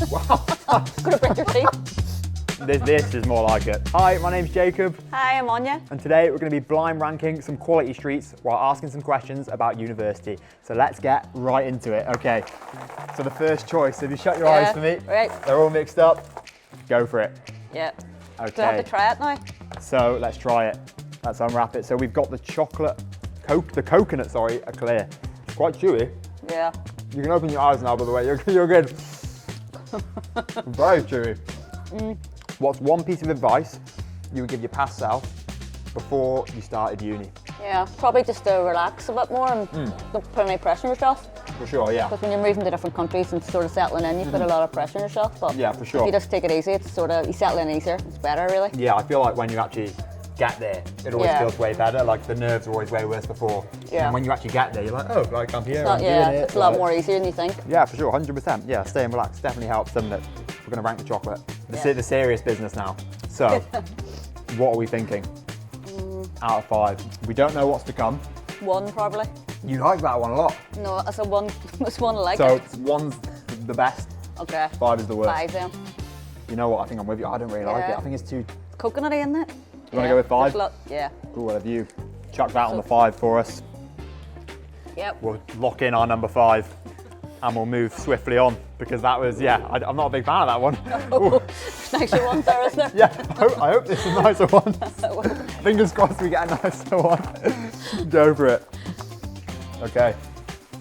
Wow. Gonna break your teeth. This is more like it. Hi, my name's Jacob. Hi, I'm Anya. And today we're going to be blind ranking some quality streets while asking some questions about university. So let's get right into it. Okay, so the first choice, if you shut your eyes for me, right. They're all mixed up, go for it. Yeah. Okay. Do I have to try it now? So let's try it. Let's unwrap it. So we've got the coconut, Eclair. It's quite chewy. Yeah. You can open your eyes now, by the way, you're good. Very chewy. What's one piece of advice you would give your past self before you started uni? Yeah, probably just to relax a bit more and don't put any pressure on yourself. For sure, yeah. Because when you're moving to different countries and sort of settling in, you put a lot of pressure on yourself. But Yeah, for sure. if you just take it easy, it's sort of, you settle in easier. It's better, really. Yeah, I feel like when you actually get there, it always feels way better. Like the nerves are always way worse before. Yeah. And when you actually get there, you're like, oh, like I'm here, I'm doing it. It's a lot more easier than you think. Yeah, for sure, 100%. Yeah, staying relaxed definitely helps, doesn't it? We're going to rank the chocolate. The serious business now. So, what are we thinking? Out of 5. We don't know what's to come. 1 probably. You like that one a lot. No, I said 1. It's 1 I like So, it. 1's the best, Okay. 5 is the worst. 5 then. You know what, I think I'm with you. I don't really like it. I think it's too... Coconutty, isn't it? You want to go with 5? Yeah. Cool, well, have you chucked that on the 5 for us? Yep. We'll lock in our number 5 and we'll move swiftly on because that was, I'm not a big fan of that one. Nicer one there, isn't there? Yeah, I hope this is a nicer one. Fingers crossed we get a nicer one. Go for it. Okay,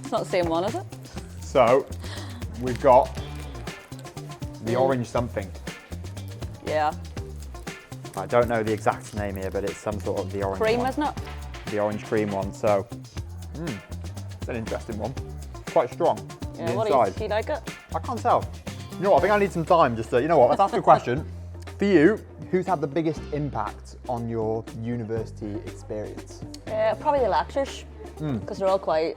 It's not the same one, is it? so we've got the orange something. Yeah. I don't know the exact name here, but it's some sort of the orange Creme, one. isn't it? The orange cream one, so it's an interesting one. Quite strong on the What inside. do you like it? I can't tell. You know what, I think I need some time just to, you know what, let's ask a question. For you, who's had the biggest impact on your university experience? Probably the lectures, because they're all quite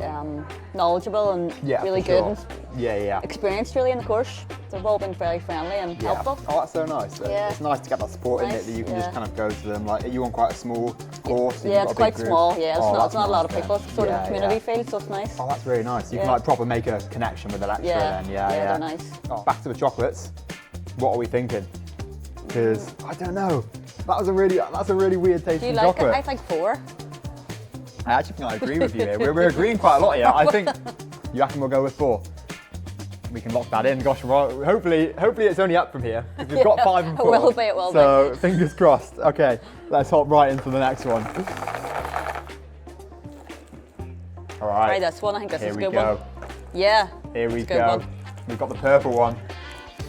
knowledgeable and really for good sure. and experienced really in the course. They've all been very friendly and helpful. Oh, that's so nice. Yeah. It's nice to get that support in it that you can just kind of go to them. Like, are you on quite a small course? Yeah, it's quite small. Yeah, it's not a lot of then. people. It's sort of a community feel, so it's nice. Oh, that's really nice. You can like proper make a connection with the lecturer then. Yeah, they're nice. Oh, back to the chocolates. What are we thinking? Because I don't know. That's a really weird tasting Do you like chocolate. it? I think 4. I actually think I agree with you here. We're agreeing quite a lot here. I think you reckon we'll go with 4. We can lock that in. Gosh, hopefully it's only up from here. Because we've got 5 and 4. It will be, it will be. So fingers crossed. Okay, let's hop right into the next one. All right. Try this one. I think this is a good Here we one. go. Yeah. Here we it's a good go. one. We've got the purple one.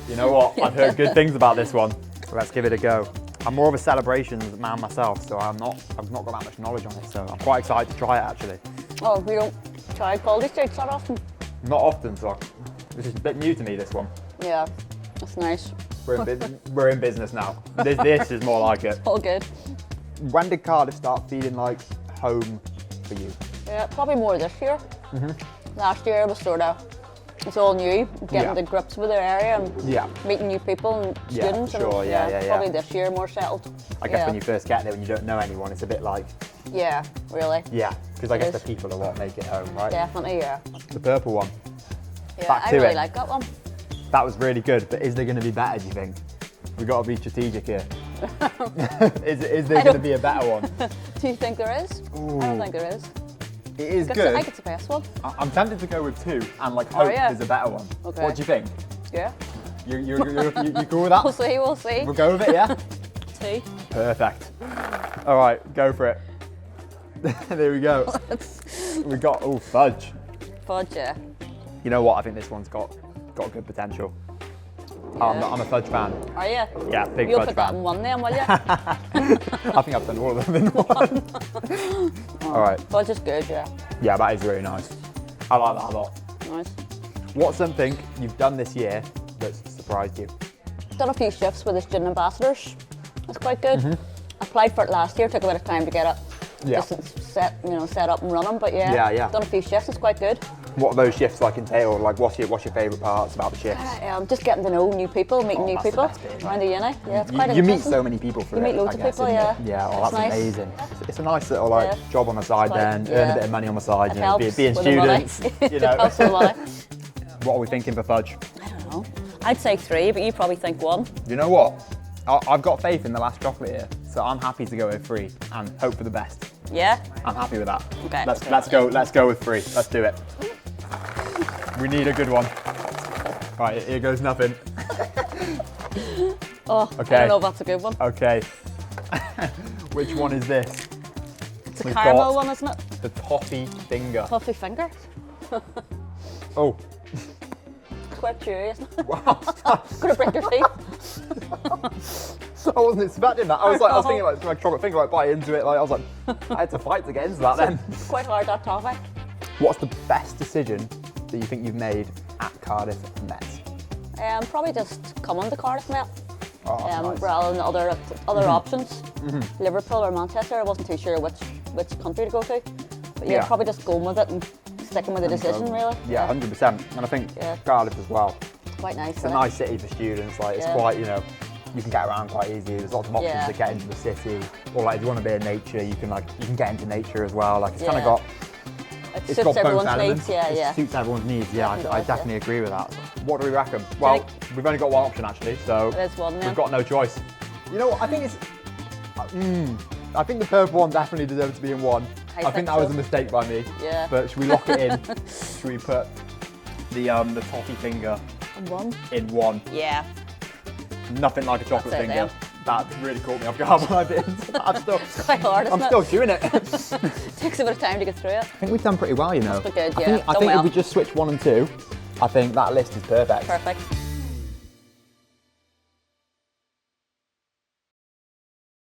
You know what? I've heard good things about this one. Let's give it a go. I'm more of a celebrations man myself, so I've not got that much knowledge on it. So I'm quite excited to try it actually. Oh, we don't try quality streets that often. Not often, so this is a bit new to me. This one. Yeah, that's nice. We're in business now. This is more like it. All good. When did Cardiff start feeling like home for you? Yeah, probably more this year. Last year it was sort of, it's all new, getting to grips with their area and meeting new people and students. For sure. And, probably this year more settled. I guess when you first get there, when you don't know anyone, it's a bit like. Yeah, really. Yeah, because I guess the people are what make it home, right? Definitely, yeah. The purple one. Yeah, Back I to really it. like that one. That was really good, but is there going to be better, do you think? We've got to be strategic here. is there going to be a better one? Do you think there is? Ooh. I don't think there is. It is I good. think it's the best one. I'm tempted to go with 2 and like hope there's a better one. Okay. What do you think? Yeah. You cool with that? We'll see. We'll go with it, yeah? 2. Perfect. All right, go for it. There we go. We got, fudge. Fudge, yeah. You know what? I think this one's got good potential. I'm a fudge fan. Are you? Yeah, big You'll fudge put that fan. in 1 then, will you? I think I've done all of them in 1. All right. Fudge is good, yeah. Yeah, that is really nice. I like that a lot. Nice. What's something you've done this year that's surprised you? Done a few shifts with the student ambassadors. That's quite good. I applied for it last year, took a bit of time to get it just set up and running, but done a few shifts, it's quite good. What are those shifts like entail? Like, what's your favourite parts about the shifts? Just getting to know new people, meeting new people around the uni. Yeah, it's quite You meet interesting. so many people through You it. meet loads I of guess, people, isn't yeah. it? Yeah, well, It's that's nice. amazing. It's a nice little job on the side then, earn a bit of money on the side, It helps being with the money. students. It helps with the money. What are we thinking for fudge? I don't know. I'd say 3, but you probably think 1. You know what? I've got faith in the last chocolate here, so I'm happy to go with 3 and hope for the best. Yeah? I'm happy with that. Okay. Let's go with 3. Let's do it. We need a good one. Right, here goes nothing. Oh, okay. I don't know if that's a good one. Okay. Which one is this? It's a caramel one, isn't it? The Toffee Finger. Toffee Finger? Oh. It's quite chewy, isn't it? Wow. Gonna break your teeth. I wasn't expecting that. I was thinking like chocolate finger, like bite into it. Like I was like, I had to fight to get into that then. It's quite hard, that toffee. What's the best decision that you think you've made at Cardiff Met? Probably just coming to Cardiff Met. Oh, nice. Rather than other options. Liverpool or Manchester. I wasn't too sure which country to go to. But yeah, probably just going with it and sticking with the decision, really. Yeah, 100%. And I think Cardiff as well. Quite nice. It's a nice city for students. Like it's quite, you know, you can get around quite easy. There's lots of options to get into the city. Or like if you want to be in nature, you can get into nature as well. Like it's kind of got. It suits everyone's needs. It suits everyone's needs. Yeah, I definitely agree with that. What do we reckon? Well, we've only got one option actually, so we've got no choice. You know what? I think it's. I think the purple one definitely deserves to be in 1. I think that was a mistake by me. Yeah. But should we lock it in? Should we put the Toffee Finger in 1? Yeah. Nothing like a chocolate finger. That really caught me off guard when I did. It's quite hard, isn't it? I'm still chewing it. Takes a bit of time to get through it. I think we've done pretty well, you know. That's good, yeah. I think if we just switch 1 and 2, I think that list is perfect. Perfect.